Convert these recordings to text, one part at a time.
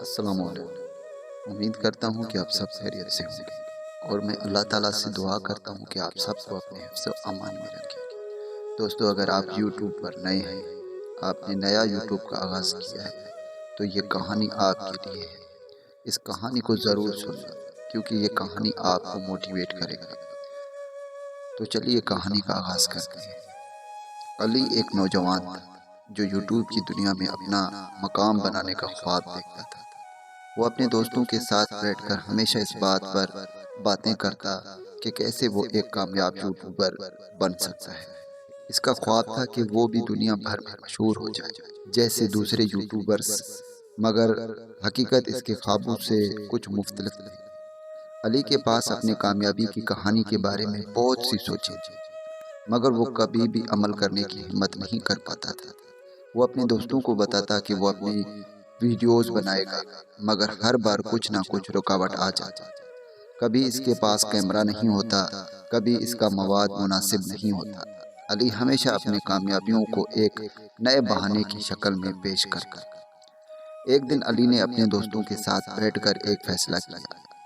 السلام علیکم۔ امید کرتا ہوں کہ آپ سب خیریت سے ہوں گے اور میں اللہ تعالیٰ سے دعا کرتا ہوں کہ آپ سب کو اپنے حفظ و امان میں رکھے۔ دوستو، اگر آپ یوٹیوب پر نئے ہیں، آپ نے نیا یوٹیوب کا آغاز کیا ہے، تو یہ کہانی آپ کے لیے ہے۔ اس کہانی کو ضرور سننا کیونکہ یہ کہانی آپ کو موٹیویٹ کرے گا۔ تو چلیے کہانی کا آغاز کرتے ہیں۔ علی ایک نوجوان تھا جو یوٹیوب کی دنیا میں اپنا مقام بنانے کا خواب دیکھتا تھا۔ وہ اپنے دوستوں کے ساتھ بیٹھ کر ہمیشہ اس بات پر باتیں کرتا کہ کیسے وہ ایک کامیاب یوٹیوبر بن سکتا ہے۔ اس کا خواب تھا کہ وہ بھی دنیا بھر میں مشہور ہو جائے جیسے دوسرے یوٹیوبرز، مگر حقیقت اس کے خوابوں سے کچھ مختلف تھی۔ علی کے پاس اپنے کامیابی کی کہانی کے بارے میں بہت سی سوچیں تھیں، مگر وہ کبھی بھی عمل کرنے کی ہمت نہیں کر پاتا تھا۔ وہ اپنے دوستوں کو بتاتا کہ وہ اپنی ویڈیوز بنائے گا، مگر ہر بار کچھ نہ کچھ رکاوٹ آ جاتی۔ کبھی اس کے پاس کیمرہ نہیں ہوتا، کبھی اس کا مواد مناسب نہیں ہوتا۔ علی ہمیشہ اپنی کامیابیوں کو ایک نئے بہانے کی شکل میں پیش کرتا۔ ایک دن علی نے اپنے دوستوں کے ساتھ بیٹھ کر ایک فیصلہ کیا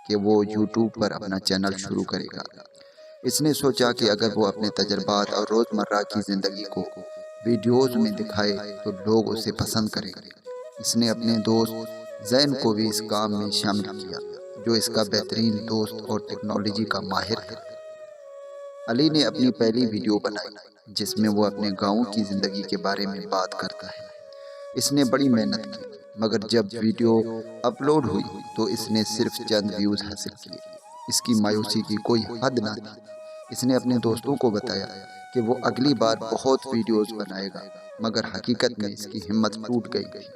کہ وہ یوٹیوب پر اپنا چینل شروع کرے گا۔ اس نے سوچا کہ اگر وہ اپنے تجربات اور روزمرہ کی زندگی کو ویڈیوز میں دکھائے تو لوگ اسے پسند کریں گے۔ اس نے اپنے دوست زین کو بھی اس کام میں شامل کیا، جو اس کا بہترین دوست اور ٹیکنالوجی کا ماہر تھا۔ علی نے اپنی پہلی ویڈیو بنائی جس میں وہ اپنے گاؤں کی زندگی کے بارے میں بات کرتا ہے۔ اس نے بڑی محنت کی، مگر جب ویڈیو اپلوڈ ہوئی تو اس نے صرف چند ویوز حاصل کیے۔ اس کی مایوسی کی کوئی حد نہ تھی۔ اس نے اپنے دوستوں کو بتایا کہ وہ اگلی بار بہت ویڈیوز بنائے گا، مگر حقیقت میں اس کی ہمت ٹوٹ گئی تھی۔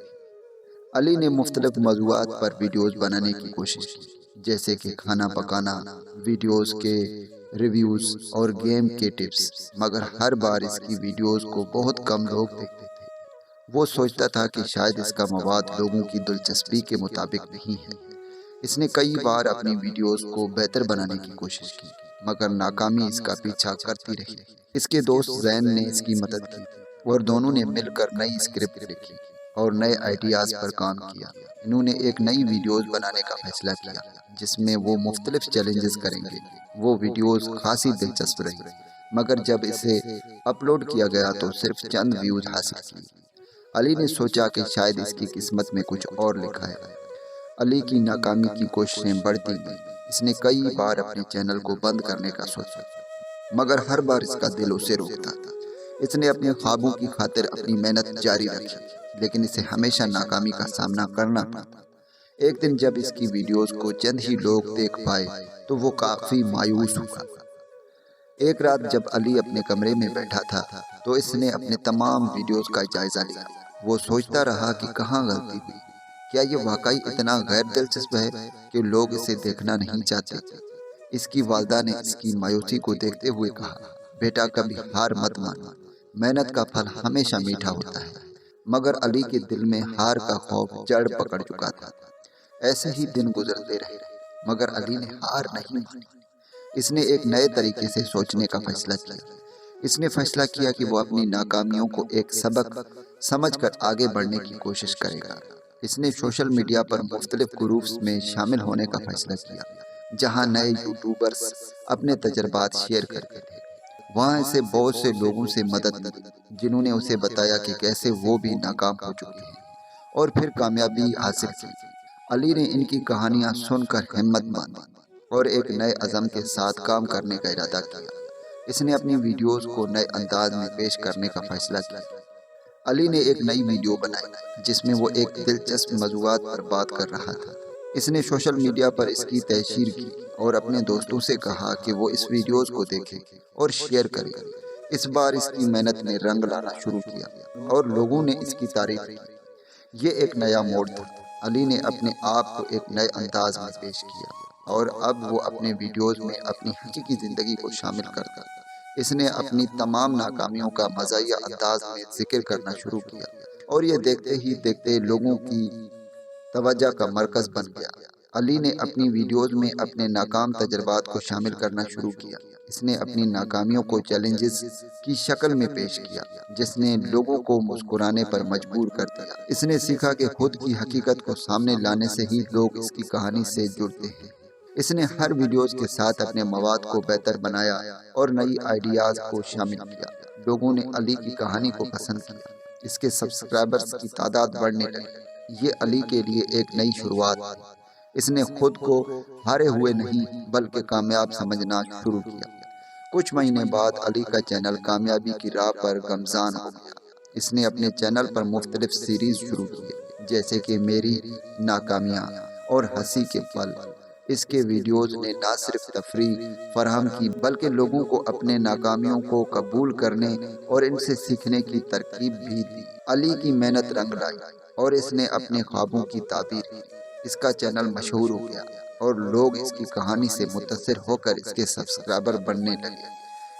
علی نے مختلف موضوعات پر ویڈیوز بنانے کی کوشش کی، جیسے کہ کھانا پکانا، ویڈیوز کے ریویوز اور گیم کے ٹپس، مگر ہر بار اس کی ویڈیوز کو بہت کم لوگ دیکھتے تھے۔ وہ سوچتا تھا کہ شاید اس کا مواد لوگوں کی دلچسپی کے مطابق نہیں ہے۔ اس نے کئی بار اپنی ویڈیوز کو بہتر بنانے کی کوشش کی، مگر ناکامی اس کا پیچھا کرتی رہی۔ اس کے دوست زین نے اس کی مدد کی اور دونوں نے مل کر نئی اسکرپٹ لکھی اور نئے آئیڈیاز پر کام کیا۔ انہوں نے ایک نئی ویڈیوز بنانے کا فیصلہ کیا جس میں وہ مختلف چیلنجز کریں گے۔ وہ ویڈیوز خاصی دلچسپ رہی، مگر جب اسے اپلوڈ کیا گیا تو صرف چند ویوز حاصل کی۔ علی نے سوچا کہ شاید اس کی قسمت میں کچھ اور لکھا ہے۔ علی کی ناکامی کی کوششیں بڑھتی گئیں۔ اس نے کئی بار اپنے چینل کو بند کرنے کا سوچا، مگر ہر بار اس کا دل اسے روکتا تھا۔ اس نے اپنے خوابوں کی خاطر اپنی محنت جاری رکھی، لیکن اسے ہمیشہ ناکامی کا سامنا کرنا پڑا۔ ایک دن جب اس کی ویڈیوز کو چند ہی لوگ دیکھ پائے تو وہ کافی مایوس ہوا۔ ایک رات جب علی اپنے کمرے میں بیٹھا تھا تو اس نے اپنے تمام ویڈیوز کا جائزہ لیا۔ وہ سوچتا رہا کہ کہاں غلطی ہوئی۔ کیا یہ واقعی اتنا غیر دلچسپ ہے کہ لوگ اسے دیکھنا نہیں چاہتے؟ اس کی والدہ نے اس کی مایوسی کو دیکھتے ہوئے کہا، بیٹا کبھی ہار مت مانا، محنت کا پھل ہمیشہ میٹھا ہوتا ہے۔ مگر علی کے دل میں ہار کا خوف جڑ پکڑ چکا تھا۔ ایسے ہی دن گزرتے رہے، مگر علی نے ہار نہیں مانی۔ اس نے ایک نئے طریقے سے سوچنے کا فیصلہ کیا۔ اس نے فیصلہ کیا کہ وہ اپنی ناکامیوں کو ایک سبق سمجھ کر آگے بڑھنے کی کوشش کرے گا۔ اس نے سوشل میڈیا پر مختلف گروپس میں شامل ہونے کا فیصلہ کیا، جہاں نئے یوٹیوبرز اپنے تجربات شیئر کرتے تھے۔ وہاں ایسے بہت سے لوگوں سے مدد ملی جنہوں نے اسے بتایا کہ کیسے وہ بھی ناکام ہو چکے ہیں اور پھر کامیابی حاصل کی۔ علی نے ان کی کہانیاں سن کر ہمت باندھی اور ایک نئے عزم کے ساتھ کام کرنے کا ارادہ کیا۔ اس نے اپنی ویڈیوز کو نئے انداز میں پیش کرنے کا فیصلہ کیا۔ علی نے ایک نئی ویڈیو بنائی جس میں وہ ایک دلچسپ موضوعات پر بات کر رہا تھا۔ اس نے سوشل میڈیا پر اس کی تشہیر کی اور اپنے دوستوں سے کہا کہ وہ اس ویڈیوز کو دیکھیں اور شیئر کریں۔ اس بار اس کی محنت نے رنگ لانا شروع کیا اور لوگوں نے اس کی تعریف کی۔ یہ ایک نیا موڑ تھا۔ علی نے اپنے آپ کو ایک نئے انداز میں پیش کیا اور اب وہ اپنے ویڈیوز میں اپنی حقیقی زندگی کو شامل کرتا۔ اس نے اپنی تمام ناکامیوں کا مزاحیہ انداز میں ذکر کرنا شروع کیا اور یہ دیکھتے ہی دیکھتے لوگوں کی توجہ کا مرکز بن گیا۔ علی نے اپنی ویڈیوز میں اپنے ناکام تجربات کو شامل کرنا شروع کیا۔ اس نے اپنی ناکامیوں کو چیلنجز کی شکل میں پیش کیا، جس نے لوگوں کو مسکرانے پر مجبور کر دیا۔ اس نے سیکھا کہ خود کی حقیقت کو سامنے لانے سے ہی لوگ اس کی کہانی سے جڑتے ہیں۔ اس نے ہر ویڈیوز کے ساتھ اپنے مواد کو بہتر بنایا اور نئی آئیڈیاز کو شامل کیا۔ لوگوں نے علی کی کہانی کو پسند کیا۔ اس کے سبسکرائبرز کی تعداد بڑھنے لگی۔ یہ علی کے لیے ایک نئی شروعات تھی۔ اس نے خود کو ہارے ہوئے نہیں بلکہ کامیاب سمجھنا شروع کیا۔ کچھ مہینے بعد علی کا چینل کامیابی کی راہ پر گامزن ہو گیا۔ اس نے اپنے چینل پر مختلف سیریز شروع کیے، جیسے کہ میری ناکامیاں اور ہنسی کے پل۔ اس کے ویڈیوز نے نہ صرف تفریح فراہم کی بلکہ لوگوں کو اپنے ناکامیوں کو قبول کرنے اور ان سے سیکھنے کی ترغیب بھی دی۔ علی کی محنت رنگ لائی اور اس نے اپنے خوابوں کی تعبیر کی۔ اس کا چینل مشہور ہو گیا اور لوگ اس کی کہانی سے متاثر ہو کر اس کے سبسکرائبر بڑھنے لگے۔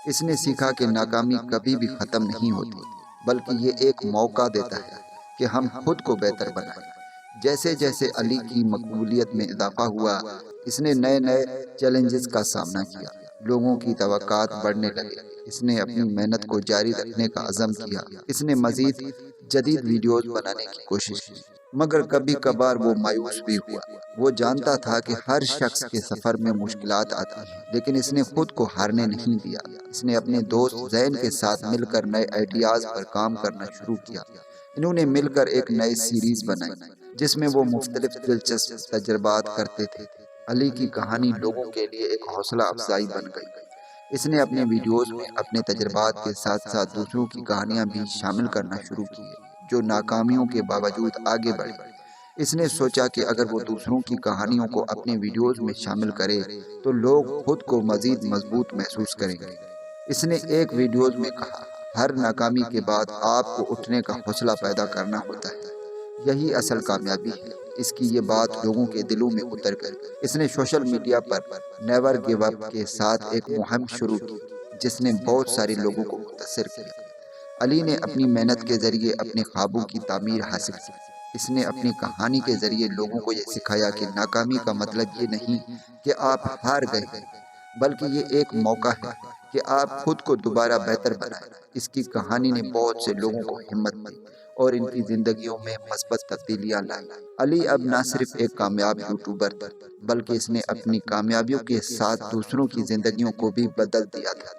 اس نے سیکھا کہ ناکامی کبھی بھی ختم نہیں ہوتی بلکہ یہ ایک موقع دیتا ہے کہ ہم خود کو بہتر بنائیں۔ جیسے جیسے علی کی مقبولیت میں اضافہ ہوا، اس نے نئے چیلنجز کا سامنا کیا۔ لوگوں کی توقعات بڑھنے لگے۔ اس نے اپنی محنت کو جاری رکھنے کا عزم کیا۔ اس نے مزید جدید ویڈیوز بنانے کی کوشش کی، مگر کبھی کبھار وہ مایوس بھی ہوا۔ وہ جانتا تھا کہ ہر شخص کے سفر میں مشکلات آتی ہیں، لیکن اس نے خود کو ہارنے نہیں دیا۔ اس نے اپنے دوست زین کے ساتھ مل کر نئے آئیڈیاز پر کام کرنا شروع کیا۔ انہوں نے مل کر ایک نئی سیریز بنائی جس میں وہ مختلف دلچسپ تجربات کرتے تھے۔ علی کی کہانی لوگوں کے لیے ایک حوصلہ افزائی بن گئی۔ اس نے اپنے ویڈیوز میں اپنے تجربات کے ساتھ ساتھ دوسروں کی کہانیاں بھی شامل کرنا شروع کی، جو ناکامیوں کے باوجود آگے بڑھے۔ اس نے سوچا کہ اگر وہ دوسروں کی کہانیوں کو اپنے ویڈیوز میں شامل کرے تو لوگ خود کو مزید مضبوط محسوس کریں گے۔ اس نے ایک ویڈیوز میں کہا، ہر ناکامی کے بعد آپ کو اٹھنے کا حوصلہ پیدا کرنا ہوتا ہے، یہی اصل کامیابی ہے۔ اس کی یہ بات لوگوں کے دلوں میں اتر گئی۔ اس نے سوشل میڈیا پر نیور گیو اپ کے ساتھ ایک مہم شروع کی جس نے بہت سارے لوگوں کو متاثر کیا۔ علی نے اپنی محنت کے ذریعے اپنے خوابوں کی تعمیر حاصل کی۔ اس نے اپنی کہانی کے ذریعے لوگوں کو یہ سکھایا کہ ناکامی کا مطلب یہ نہیں کہ آپ ہار گئے ہیں، بلکہ یہ ایک موقع ہے کہ آپ خود کو دوبارہ بہتر بنائیں۔ اس کی کہانی نے بہت سے لوگوں کو ہمت دی اور ان کی زندگیوں میں مثبت تبدیلیاں لائیں۔ علی اب نہ صرف ایک کامیاب یوٹیوبر تھا بلکہ اس نے اپنی کامیابیوں کے ساتھ دوسروں کی زندگیوں کو بھی بدل دیا تھا۔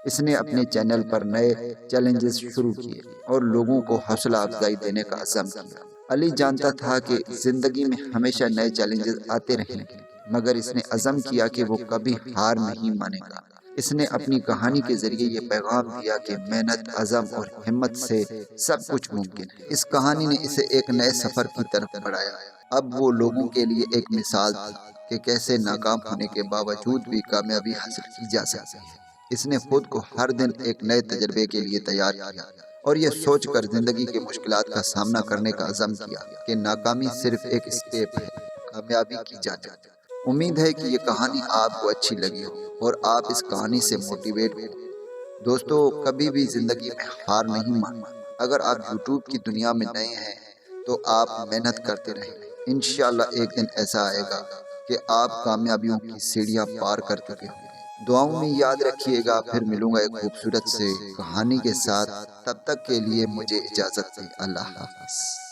اس نے اپنے چینل پر نئے چیلنجز شروع کیے اور لوگوں کو حوصلہ افزائی دینے کا عزم کیا۔ علی جانتا تھا کہ زندگی میں ہمیشہ نئے چیلنجز آتے رہیں گے، مگر اس نے عزم کیا کہ وہ کبھی ہار نہیں مانے گا۔ اس نے اپنی کہانی کے ذریعے یہ پیغام دیا کہ محنت، عزم اور ہمت سے سب کچھ ممکن ہے۔ اس کہانی نے اسے ایک نئے سفر کی طرف بڑھایا۔ اب وہ لوگوں کے لیے ایک مثال تھی کہ کیسے ناکام ہونے کے باوجود بھی کامیابی حاصل کی جا سکتی ہے۔ اس نے خود کو ہر دن ایک نئے تجربے کے لیے تیار کیا اور یہ سوچ کر زندگی کے مشکلات کا سامنا کرنے کا عزم کیا کہ ناکامی صرف ایک اسٹیپ ہے کامیابی کی جانب۔ امید ہے کہ یہ کہانی آپ کو اچھی لگی ہو اور آپ اس کہانی سے موٹیویٹ ہو۔ دوستو، کبھی بھی زندگی میں ہار نہیں ماننا۔ اگر آپ یوٹیوب کی دنیا میں نئے ہیں تو آپ محنت کرتے رہیں۔ انشاءاللہ ایک دن ایسا آئے گا کہ آپ کامیابیوں کی سیڑھیاں پار کر چکے ہوں گے۔ دعاؤں میں یاد رکھیے گا۔ پھر ملوں گا ایک خوبصورت سے کہانی کے ساتھ۔ تب تک کے لیے مجھے اجازت دیں۔ اللہ حافظ۔